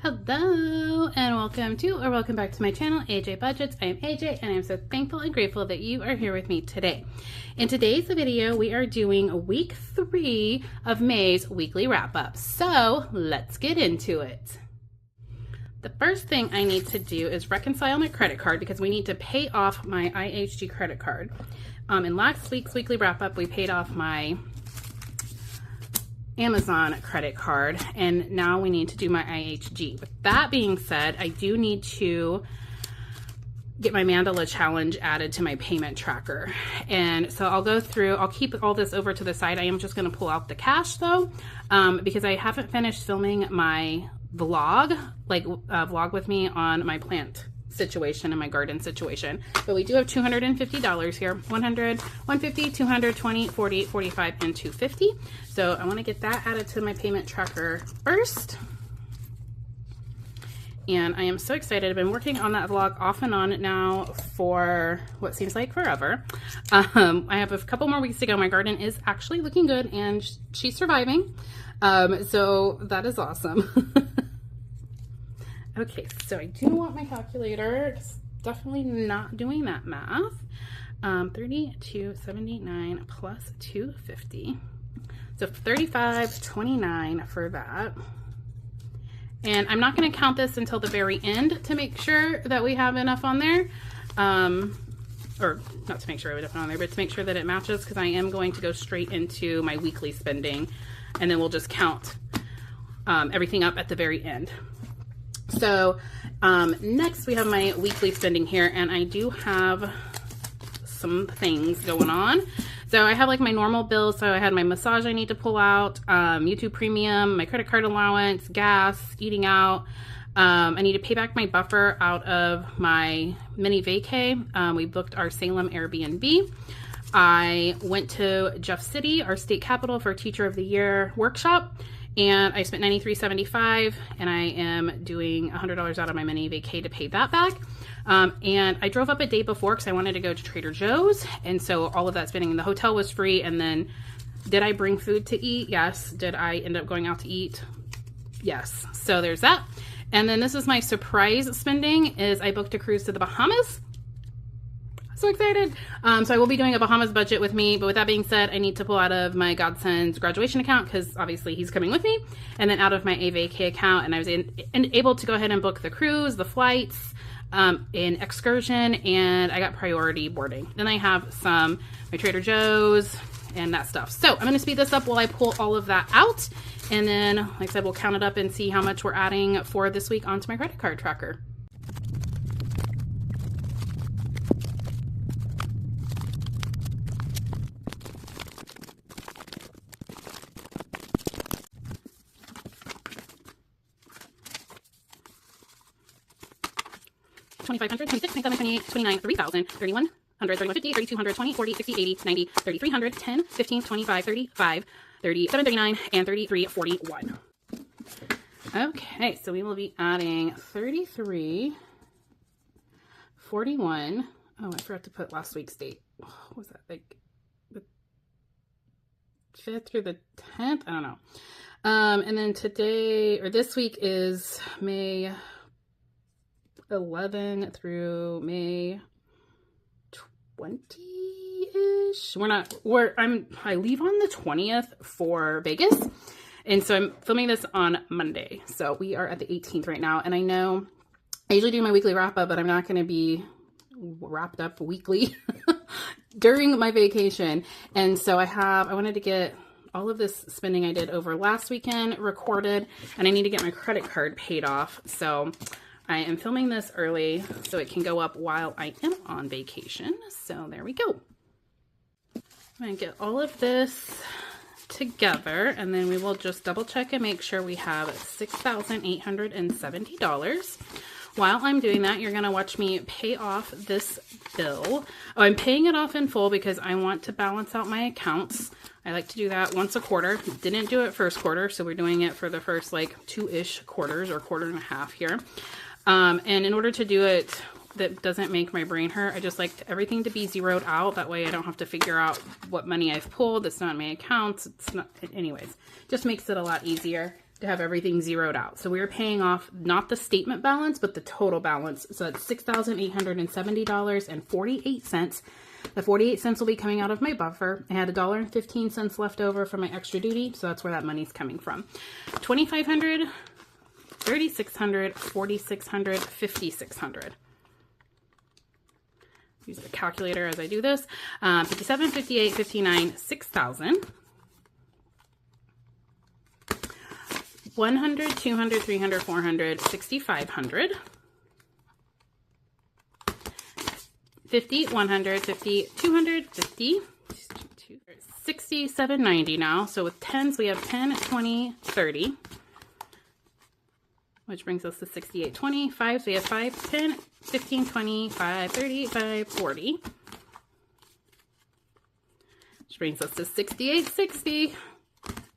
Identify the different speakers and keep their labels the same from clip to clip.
Speaker 1: Hello and welcome back to my channel, AJ Budgets. I am AJ and I am so thankful and grateful that you are here with me today. In today's video, we are doing week 3 of May's weekly wrap up. So let's get into it. The first thing I need to do is reconcile my credit card because we need to pay off my IHG credit card. In last week's weekly wrap up, we paid off my Amazon credit card and now we need to do my IHG. With that being said, I do need to get my Mandala challenge added to my payment tracker. And so I'll keep all this over to the side. I am just going to pull out the cash though, because I haven't finished filming my vlog, vlog with me on my plant situation and my garden situation. But we do have $250 here, 100, 150, 200, 20, 40, 45, and 250. So I want to get that added to my payment tracker first. And I am so excited. I've been working on that vlog off and on now for what seems like forever. I have a couple more weeks to go. My garden is actually looking good and she's surviving. So that is awesome. Okay, so I do want my calculator. It's definitely not doing that math. 3279 plus 250. So 3529 for that. And I'm not going to count this until the very end to make sure that we have enough on there. Or not to make sure I have enough on there, but to make sure that it matches, because I am going to go straight into my weekly spending and then we'll just count everything up at the very end. So next we have my weekly spending here, and I do have some things going on. So I have like my normal bills. So I had my massage I need to pull out, YouTube Premium, my credit card allowance, gas, eating out. I need to pay back my buffer out of my mini vacay. We booked our Salem Airbnb. I went to Jeff City, our state capital, for Teacher of the Year workshop. And I spent $93.75 and I am doing $100 out of my mini vacay to pay that back. And I drove up a day before because I wanted to go to Trader Joe's. And so all of that spending in the hotel was free. And then did I bring food to eat? Yes. Did I end up going out to eat? Yes. So there's that. And then this is my surprise spending is I booked a cruise to the Bahamas. So excited. So I will be doing a Bahamas budget with me, but with that being said, I need to pull out of my godson's graduation account because obviously he's coming with me, and then out of my AVK account, and I was able to go ahead and book the cruise, the flights, in excursion, and I got priority boarding. Then I have my Trader Joe's and that stuff. So I'm going to speed this up while I pull all of that out, and then like I said, we'll count it up and see how much we're adding for this week onto my credit card tracker. $2,500, $26, $27, $28, $29, $3,000, $3,100, $3,150, $3,200, $20, $40, $60, $80, $90, $3,300, $10, $15, $25, $35, $37, $39, and $33, $41. Okay, so we will be adding $33, $41. Oh, I forgot to put last week's date. What was that, like the 5th through the 10th? I don't know. And then this week is May 11 through May 20-ish. I leave on the 20th for Vegas. And so I'm filming this on Monday. So we are at the 18th right now. And I know I usually do my weekly wrap up, but I'm not going to be wrapped up weekly during my vacation. And so I wanted to get all of this spending I did over last weekend recorded, and I need to get my credit card paid off. So I am filming this early so it can go up while I am on vacation. So there we go. I'm going to get all of this together, and then we will just double check and make sure we have $6,870. While I'm doing that, you're going to watch me pay off this bill. Oh, I'm paying it off in full because I want to balance out my accounts. I like to do that once a quarter. Didn't do it first quarter, so we're doing it for the first like 2-ish quarters or quarter and a half here. And in order to do it that doesn't make my brain hurt, I just like everything to be zeroed out. That way I don't have to figure out what money I've pulled. It's not my accounts. It's not, anyways, just makes it a lot easier. to have everything zeroed out. So we're paying off not the statement balance, but the total balance. So that's $6,870.48. The 48 cents will be coming out of my buffer. I had $1.15 left over from my extra duty, so that's where that money's coming from. $2,500, $3,600, $4,600, $5,600. Use the calculator as I do this. 57, 58, 59, 6,000. 100, 200, 300, 400, 6,500. 50, 100, 50, 200, 50, 67.90 now. So with tens, we have 10, 20, 30, which brings us to 68.20. Fives, we have 5, 10, 15, 20, 5, 30, 5, 40, which brings us to 68.60.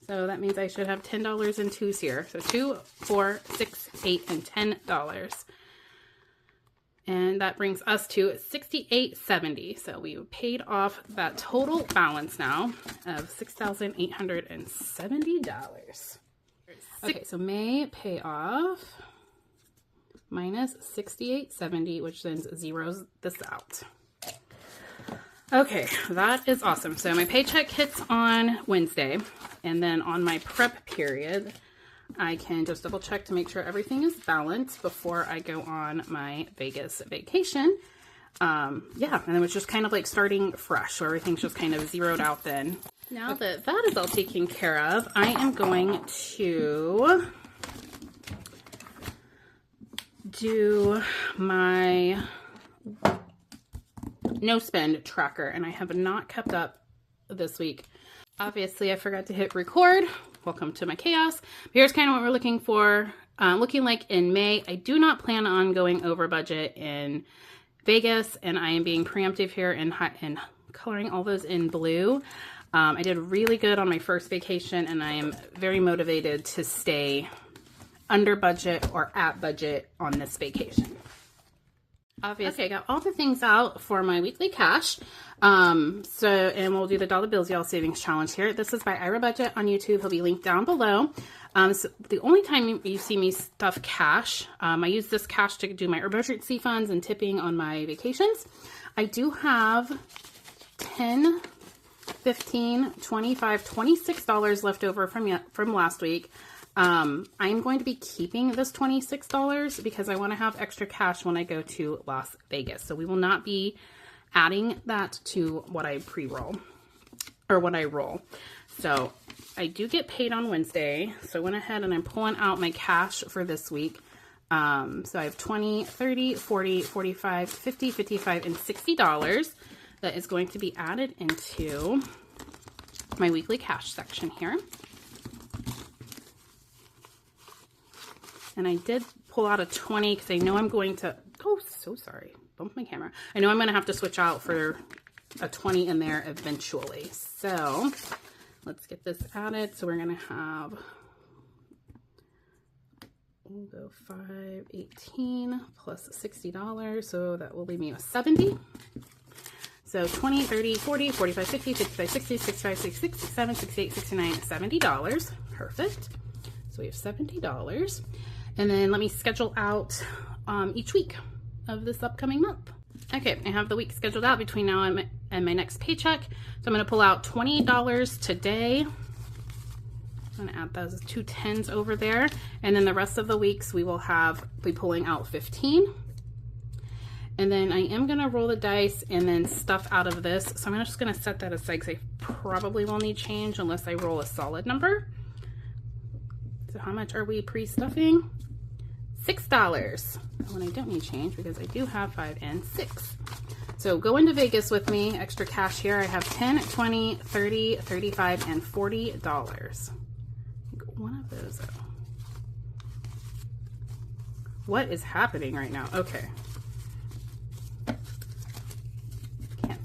Speaker 1: So that means I should have $10 in twos here. So 2, 4, 6, 8, and $10. And that brings us to $68.70. So we paid off that total balance now of $6,870. Okay, so May payoff minus $68.70, which then zeroes this out. Okay, that is awesome. So my paycheck hits on Wednesday, and then on my prep period, I can just double check to make sure everything is balanced before I go on my Vegas vacation. Yeah, and then it's just kind of like starting fresh, so everything's just kind of zeroed out then. Now that that is all taken care of, I am going to do my no spend tracker, and I have not kept up this week. Obviously, I forgot to hit record. Welcome to my chaos. Here's kind of what we're looking for. Looking like in May, I do not plan on going over budget in Vegas, and I am being preemptive here and coloring all those in blue. I did really good on my first vacation, and I am very motivated to stay under budget or at budget on this vacation. Obviously, I got all the things out for my weekly cash. And we'll do the dollar bills y'all savings challenge here. This is by Ira Budget on YouTube. He'll be linked down below. So the only time you see me stuff cash, I use this cash to do my emergency funds and tipping on my vacations. I do have $10, $15, $25, $26 left over from last week. I'm going to be keeping this $26 because I want to have extra cash when I go to Las Vegas. So we will not be adding that to what I pre-roll or what I roll. So I do get paid on Wednesday. So I went ahead and I'm pulling out my cash for this week. So I have 20, 30, 40, 45, 50, 55, and $60 that is going to be added into my weekly cash section here. And I did pull out a 20 because I know I'm going to, oh, so sorry, bumped my camera. I know I'm going to have to switch out for a 20 in there eventually. So let's get this added. So we're going to have, we'll go 518 plus $60. So that will leave me with 70. So 20, 30, 40, 45, 50, 55, 60, 65, 66, 67, 68, 69, $70. Perfect. So we have $70. And then let me schedule out each week of this upcoming month. Okay, I have the week scheduled out between now and my next paycheck. So I'm going to pull out $20 today. I'm going to add those 2 10s over there. And then the rest of the weeks we will be pulling out 15. And then I am going to roll the dice and then stuff out of this. So I'm just going to set that aside because I probably will need change unless I roll a solid number. So how much are we pre-stuffing? $6. When I don't need change because I do have 5 and 6. So go into Vegas with me. Extra cash here. I have 10, 20, 30, 35, and $40. One of those. What is happening right now? Okay. I'm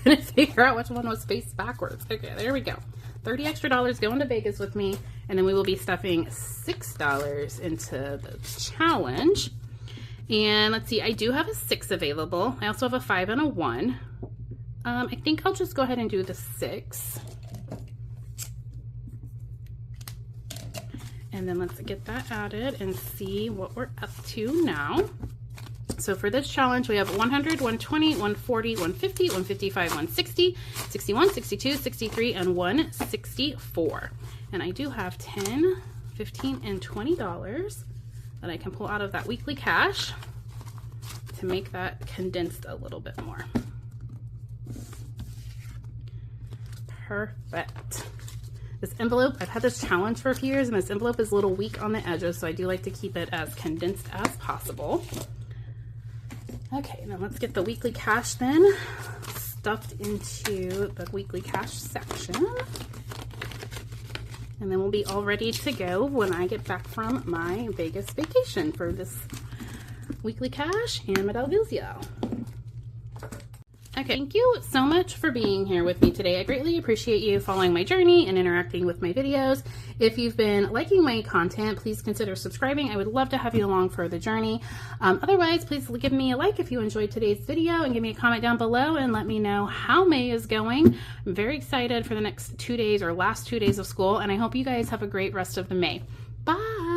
Speaker 1: gonna figure out which one was faced backwards. Okay, there we go. $30 extra going to Vegas with me, and then we will be stuffing $6 into the challenge. And let's see, I do have a 6 available. I also have a 5 and a 1. I think I'll just go ahead and do the 6. And then let's get that added and see what we're up to now. So for this challenge, we have 100, 120, 140, 150, 155, 160, 61, 62, 63, and 164. And I do have $10, $15, and $20 that I can pull out of that weekly cash to make that condensed a little bit more. Perfect. This envelope, I've had this challenge for a few years, and this envelope is a little weak on the edges, so I do like to keep it as condensed as possible. Okay, now let's get the weekly cash then stuffed into the weekly cash section. And then we'll be all ready to go when I get back from my Vegas vacation for this weekly cash and my Dalvisio. Okay, thank you so much for being here with me today. I greatly appreciate you following my journey and interacting with my videos. If you've been liking my content, please consider subscribing. I would love to have you along for the journey. Otherwise, please give me a like if you enjoyed today's video and give me a comment down below and let me know how May is going. I'm very excited for the next 2 days or last 2 days of school, and I hope you guys have a great rest of the May. Bye!